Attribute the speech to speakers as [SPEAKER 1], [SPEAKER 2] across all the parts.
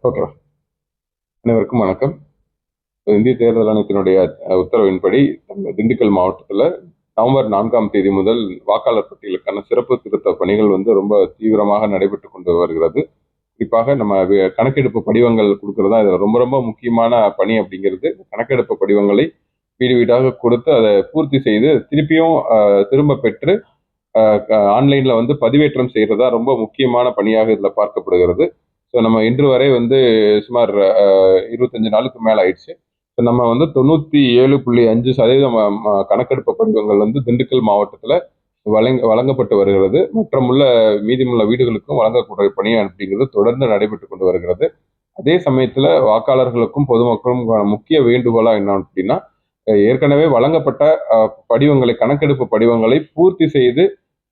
[SPEAKER 1] Okay. அனைவருக்கும் வணக்கம். இந்திய தேர்தல் ஆணையத்தினுடைய உத்தரவின்படி நம்ம திண்டுக்கல் மாவட்டத்தில் நவம்பர் 4ஆம் தேதி முதல் வாக்காளர் பட்டியலுக்கான சிறப்பு திருத்த பணிகள் ரொம்ப தீவிரமாக நடைபெற்று கொண்டு வருகிறது. குறிப்பாக நம்ம கணக்கெடுப்பு படிவங்கள் கொடுக்கறதா இது ரொம்ப ரொம்ப முக்கியமான பணி அப்படிங்கிறது. கணக்கெடுப்பு படிவங்களை வீடு வீடாக கொடுத்து அதை பூர்த்தி செய்து திருப்பியும் திரும்ப பெற்று ஆன்லைன்ல பதிவேற்றம் செய்யறதா ரொம்ப முக்கியமான பணியாக இதுல பார்க்கப்படுகிறது. ஸோ நம்ம இன்று வரை சுமார் 25 நாளுக்கு மேல ஆயிடுச்சு. ஸோ நம்ம 97.5% கணக்கெடுப்பு படிவங்கள் திண்டுக்கல் மாவட்டத்துல வழங்கப்பட்டு வருகிறது. மற்றமுள்ள மீதமுள்ள வீடுகளுக்கும் வழங்கக்கூடிய பணி அப்படிங்கிறது தொடர்ந்து நடைபெற்று கொண்டு வருகிறது. அதே சமயத்துல வாக்காளர்களுக்கும் பொதுமக்களும் முக்கிய வேண்டுகோளா என்ன அப்படின்னா, ஏற்கனவே வழங்கப்பட்ட படிவங்களை கணக்கெடுப்பு படிவங்களை பூர்த்தி செய்து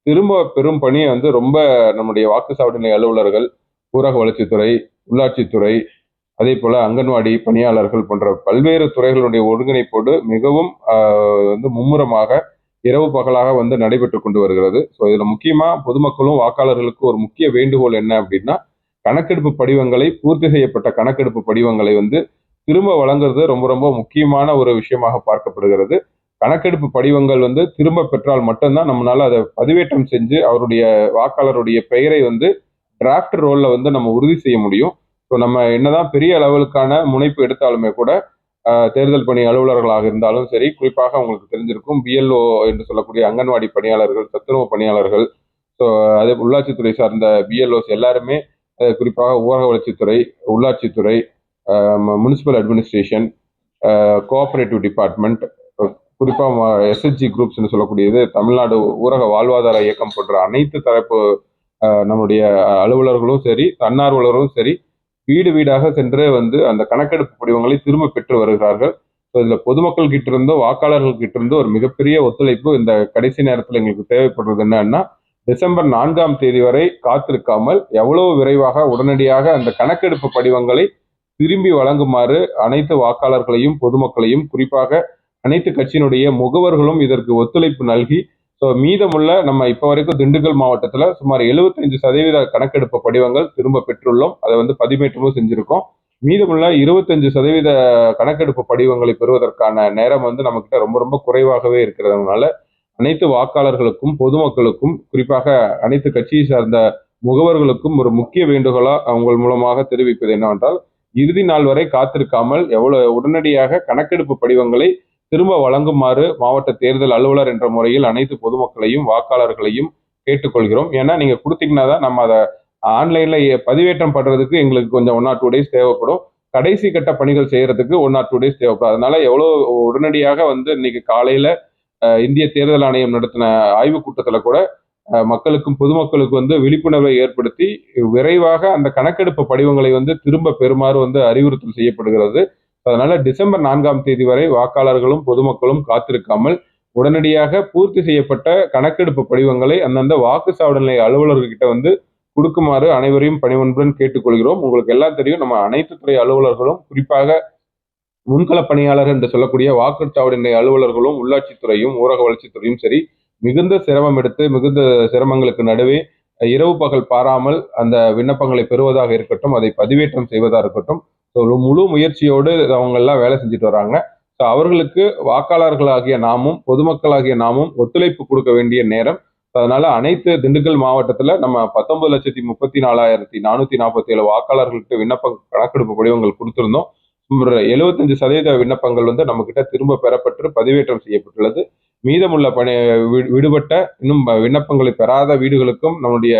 [SPEAKER 1] திரும்ப பெறும் பணி ரொம்ப நம்முடைய வாக்குச்சாவடி நிலைய அலுவலர்கள், ஊரக வளர்ச்சித்துறை, உள்ளாட்சித்துறை, அதே போல அங்கன்வாடி பணியாளர்கள் போன்ற பல்வேறு துறைகளுடைய ஒருங்கிணைப்போடு மிகவும் மும்முரமாக இரவு பகலாக நடைபெற்று கொண்டு வருகிறது. ஸோ இதுல முக்கியமா பொதுமக்களும் வாக்காளர்களுக்கு ஒரு முக்கிய வேண்டுகோள் என்ன அப்படின்னா, கணக்கெடுப்பு படிவங்களை பூர்த்தி செய்யப்பட்ட கணக்கெடுப்பு படிவங்களை திரும்ப வழங்குறது ரொம்ப ரொம்ப முக்கியமான ஒரு விஷயமாக பார்க்கப்படுகிறது. கணக்கெடுப்பு படிவங்கள் திரும்ப பெற்றால் மட்டும்தான் நம்மளால அதை பதிவேற்றம் செஞ்சு அவருடைய வாக்காளருடைய பெயரை டிராஃப்ட் ரோல்ல நம்ம உறுதி செய்ய முடியும். ஸோ நம்ம என்னதான் பெரிய லெவலுக்கான முனைப்பு எடுத்தாலுமே கூட தேர்தல் பணி அலுவலர்களாக இருந்தாலும் சரி, குறிப்பாக உங்களுக்கு தெரிஞ்சிருக்கும் பிஎல்ஓ என்று சொல்லக்கூடிய அங்கன்வாடி பணியாளர்கள், சத்துணவு பணியாளர்கள், ஸோ அதே உள்ளாட்சித்துறை சார்ந்த பிஎல்ஓஸ் எல்லாருமே, குறிப்பாக ஊரக வளர்ச்சித்துறை, உள்ளாட்சித்துறை, முனிசிபல் அட்மினிஸ்ட்ரேஷன், கோஆபரேட்டிவ் டிபார்ட்மெண்ட், குறிப்பாக எஸ்ஹெச்ஜி குரூப்ஸ்னு சொல்லக்கூடியது, தமிழ்நாடு ஊரக வாழ்வாதார இயக்கம் போன்ற அனைத்து தரப்பு நம்முடைய அலுவலர்களும் சரி, தன்னார்வலர்களும் சரி, வீடு வீடாக சென்று அந்த கணக்கெடுப்பு படிவங்களை திரும்ப பெற்று வருகிறார்கள். இதுல பொதுமக்கள் கிட்ட இருந்தோ வாக்காளர்கள் கிட்ட இருந்தோ ஒரு மிகப்பெரிய ஒத்துழைப்பு இந்த கடைசி நேரத்தில் எங்களுக்கு தேவைப்படுறது என்னன்னா, டிசம்பர் 4ஆம் தேதி வரை காத்திருக்காமல் எவ்வளவு விரைவாக உடனடியாக அந்த கணக்கெடுப்பு படிவங்களை திரும்பி வழங்குமாறு அனைத்து வாக்காளர்களையும் பொதுமக்களையும், குறிப்பாக அனைத்து கட்சியினுடைய முகவர்களும் இதற்கு ஒத்துழைப்பு நல்கி, ஸோ மீதமுள்ள நம்ம இப்போ வரைக்கும் திண்டுக்கல் மாவட்டத்தில் சுமார் 75% கணக்கெடுப்பு படிவங்கள் திரும்ப பெற்றுள்ளோம். அதை பதிவேற்றமும் செஞ்சிருக்கோம். மீதமுள்ள 25% கணக்கெடுப்பு படிவங்களை பெறுவதற்கான நேரம் நம்மகிட்ட ரொம்ப ரொம்ப குறைவாகவே இருக்கிறதுனால அனைத்து வாக்காளர்களுக்கும் பொதுமக்களுக்கும், குறிப்பாக அனைத்து கட்சியை சார்ந்த முகவர்களுக்கும் ஒரு முக்கிய வேண்டுகோளா உங்கள் மூலமாக தெரிவிப்பது என்னவென்றால், இறுதி நாள் வரை காத்திருக்காமல் எவ்வளவு உடனடியாக கணக்கெடுப்பு படிவங்களை திரும்ப வழங்குமாறு மாவட்ட தேர்தல் அலுவலர் என்ற முறையில் அனைத்து பொதுமக்களையும் வாக்காளர்களையும் கேட்டுக்கொள்கிறோம். ஏன்னா நீங்க கொடுத்தீங்கன்னா தான் நம்ம அதை ஆன்லைன்ல பதிவேற்றம் பண்றதுக்கு எங்களுக்கு கொஞ்சம் 1 or 2 days தேவைப்படும். கடைசி கட்ட பணிகள் செய்யறதுக்கு 1 or 2 days தேவைப்படும். அதனால எவ்வளவு உடனடியாக இன்னைக்கு காலையில இந்திய தேர்தல் ஆணையம் நடத்தின ஆய்வுக் கூட்டத்துல கூட மக்களுக்கும் பொதுமக்களுக்கு விழிப்புணர்வை ஏற்படுத்தி விரைவாக அந்த கணக்கெடுப்பு படிவங்களை திரும்ப பெறுமாறு அறிவுறுத்தல் செய்யப்படுகிறது. அதனால டிசம்பர் 4ஆம் தேதி வரை வாக்காளர்களும் பொதுமக்களும் காத்திருக்காமல் உடனடியாக பூர்த்தி செய்யப்பட்ட கணக்கெடுப்பு படிவங்களை அந்தந்த வாக்குச்சாவடி நிலைய அலுவலர்கிட்ட கொடுக்குமாறு அனைவரையும் பணிவன்புடன் கேட்டுக்கொள்கிறோம். உங்களுக்கு எல்லாம் தெரியும், நம்ம அனைத்து துறை அலுவலர்களும், குறிப்பாக முன்கள பணியாளர் என்று சொல்லக்கூடிய வாக்குச்சாவடி நிலைய அலுவலர்களும், உள்ளாட்சித்துறையும், ஊரக வளர்ச்சித்துறையும் சரி, மிகுந்த சிரமம் எடுத்து மிகுந்த சிரமங்களுக்கு நடுவே இரவு பகல் பாராமல் அந்த விண்ணப்பங்களை பெறுவதாக இருக்கட்டும், அதை பதிவேற்றம் செய்வதாக இருக்கட்டும், முழு முயற்சியோடு அவங்க எல்லாம் வேலை செஞ்சுட்டு வராங்க. ஸோ அவர்களுக்கு வாக்காளர்களாகிய நாமும் பொதுமக்களாகிய நாமும் ஒத்துழைப்பு கொடுக்க வேண்டிய நேரம். அதனால அனைத்து திண்டுக்கல் மாவட்டத்துல நம்ம 19,34,447 வாக்காளர்களுக்கு விண்ணப்ப கணக்கெடுப்பு படிவங்கள் கொடுத்திருந்தோம். 75% விண்ணப்பங்கள் நம்ம கிட்ட திரும்ப பெறப்பட்டு பதிவேற்றம் செய்யப்பட்டுள்ளது. மீதமுள்ள விடுபட்ட இன்னும் விண்ணப்பங்களை பெறாத வீடுகளுக்கும் நம்முடைய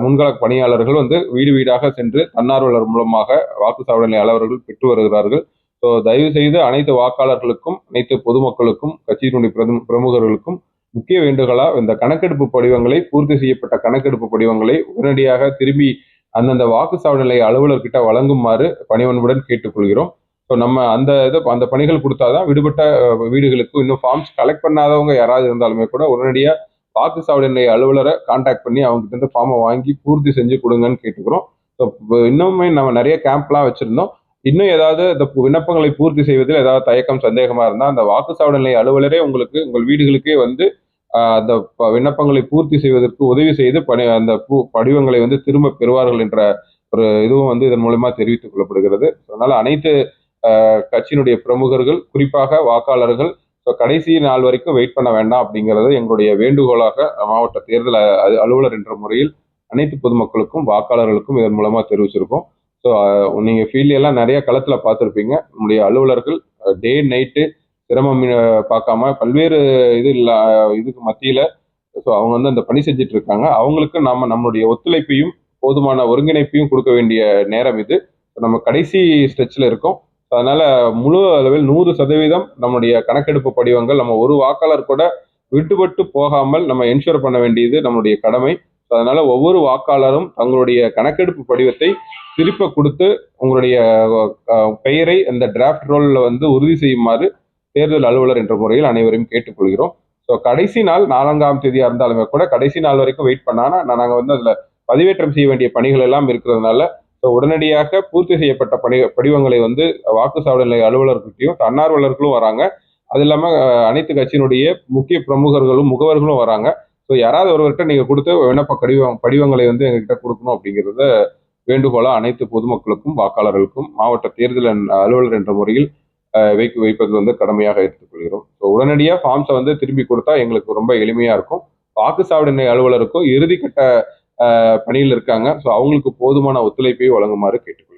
[SPEAKER 1] முன்கள பணியாளர்கள் வீடு வீடாக சென்று தன்னார்வலர் மூலமாக வாக்குச்சாவடி நிலைய அலுவலர்கள் பெற்று வருகிறார்கள். ஸோ தயவு செய்து அனைத்து வாக்காளர்களுக்கும், அனைத்து பொதுமக்களுக்கும், கட்சியினுடைய பிரமுகர்களுக்கும் முக்கிய வேண்டுகோளா இந்த கணக்கெடுப்பு படிவங்களை, பூர்த்தி செய்யப்பட்ட கணக்கெடுப்பு படிவங்களை உடனடியாக திரும்பி அந்தந்த வாக்குச்சாவடி நிலைய அலுவலர்கிட்ட வழங்குமாறு பணிவன்புடன் கேட்டுக்கொள்கிறோம். ஸோ நம்ம அந்த பணிகள் கொடுத்தாதான் விடுபட்ட வீடுகளுக்கு, இன்னும் ஃபார்ம்ஸ் கலெக்ட் பண்ணாதவங்க யாராவது இருந்தாலுமே கூட உடனடியாக வாக்குச்சாவடி நிலைய அலுவலரை கான்டாக்ட் பண்ணி அவங்க கிட்ட இருந்து ஃபார்மை வாங்கி பூர்த்தி செஞ்சு கொடுங்கன்னு கேட்டுக்கிறோம். ஸோ இன்னுமே நம்ம நிறைய கேம்ப்லாம் வச்சிருந்தோம். இன்னும் ஏதாவது இந்த விண்ணப்பங்களை பூர்த்தி செய்வதில் ஏதாவது தயக்கம் சந்தேகமா இருந்தால் அந்த வாக்குச்சாவடி நிலைய அலுவலரே உங்களுக்கு உங்கள் வீடுகளுக்கே அந்த விண்ணப்பங்களை பூர்த்தி செய்வதற்கு உதவி செய்து அந்த படிவங்களை திரும்ப பெறுவார்கள் என்ற ஒரு இதுவும் வந்து இதன் மூலமா தெரிவித்துக் கொள்ளப்படுகிறது. அதனால அனைத்து கட்சியினுடைய பிரமுகர்கள், குறிப்பாக வாக்காளர்கள் கடைசி நாள் வரைக்கும் வெயிட் பண்ண வேண்டாம் அப்படிங்கிறது எங்களுடைய வேண்டுகோளாக மாவட்ட தேர்தல் அலுவலர் என்ற முறையில் அனைத்து பொதுமக்களுக்கும் வாக்காளர்களுக்கும் இதன் மூலமா தெரிவிச்சிருக்கோம். ஸோ நீங்க ஃபீல்ட் எல்லாம் நிறைய களத்துல பார்த்துருப்பீங்க. நம்முடைய அலுவலர்கள் டே நைட்டு சிரமம் பார்க்காம பல்வேறு இதுக்கு மத்தியில அவங்க வந்து அந்த பணி செஞ்சுட்டு இருக்காங்க. அவங்களுக்கு நாம நம்மளுடைய ஒத்துழைப்பையும் போதுமான ஒருங்கிணைப்பையும் கொடுக்க வேண்டிய நேரம் இது. நம்ம கடைசி ஸ்ட்ரெச்ல இருக்கோம். அதனால முழு அளவில் 100% நம்முடைய கணக்கெடுப்பு படிவங்கள் நம்ம ஒரு வாக்காளர் கூட விட்டுபட்டு போகாமல் நம்ம என்ஷூர் பண்ண வேண்டியது நம்மளுடைய கடமை. அதனால ஒவ்வொரு வாக்காளரும் தங்களுடைய கணக்கெடுப்பு படிவத்தை திருப்ப கொடுத்து உங்களுடைய பெயரை அந்த டிராஃப்ட் ரோல்ல வந்து உறுதி செய்யுமாறு தேர்தல் அலுவலர் என்ற முறையில் அனைவரையும் கேட்டுக்கொள்கிறோம். ஸோ கடைசி நாள் 4ஆம் தேதியா இருந்தாலுமே கூட கடைசி நாள் வரைக்கும் வெயிட் பண்ணானா நாங்கள் வந்து அதில் பதிவேற்றம் செய்ய வேண்டிய பணிகள் எல்லாம் இருக்கிறதுனால உடனடியாக பூர்த்தி செய்யப்பட்ட படிவங்களை வந்து வாக்குச்சாவடி நிலைய அலுவலர்கிட்டையும் தன்னார்வலர்களும் வராங்க. அது இல்லாமல் அனைத்து கட்சியினுடைய முக்கிய பிரமுகர்களும் முகவர்களும் வராங்க. ஸோ யாராவது ஒருவர்கிட்ட நீங்கள் கொடுத்து விண்ணப்ப படிவங்களை வந்து எங்ககிட்ட கொடுக்கணும் அப்படிங்கிறத வேண்டுகோளா அனைத்து பொதுமக்களுக்கும் வாக்காளர்களுக்கும் மாவட்ட தேர்தல் அலுவலர் என்ற முறையில் வைப்பது வந்து கடமையாக எடுத்துக்கொள்கிறோம். ஸோ உடனடியாக ஃபார்ம்ஸை வந்து திரும்பி கொடுத்தா எங்களுக்கு ரொம்ப எளிமையா இருக்கும். வாக்குச்சாவடி நிலைய அலுவலருக்கும் இறுதிக்கட்ட பணியில் இருக்காங்க. ஸோ அவங்களுக்கு போதுமான ஒத்துழைப்பை வழங்குமாறு கேட்டுக்கொள்கிறேன்.